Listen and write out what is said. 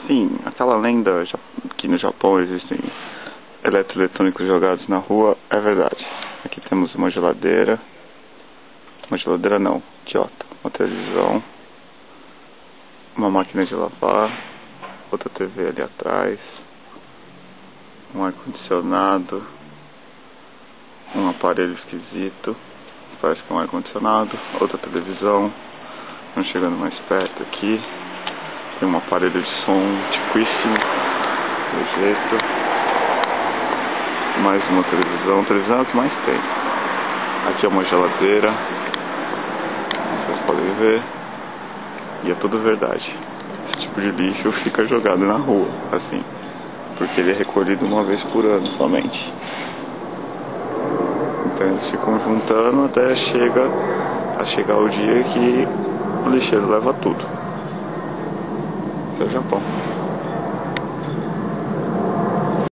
Sim, aquela lenda que no Japão existem eletroeletrônicos jogados na rua, é verdade. Aqui temos uma geladeira não, idiota, uma televisão, uma máquina de lavar, outra TV ali atrás, um ar-condicionado, um aparelho esquisito, parece que é um ar-condicionado, outra televisão, vamos chegando mais perto aqui, tem um aparelho de som antiquíssimo, do jeito, mais uma televisão é o que mais tem. Aqui é uma geladeira, vocês podem ver, e é tudo verdade. Esse tipo de lixo fica jogado na rua, assim, porque ele é recolhido uma vez por ano somente. Então eles ficam juntando até chegar o dia que o lixeiro leva tudo. Esse é o Japão.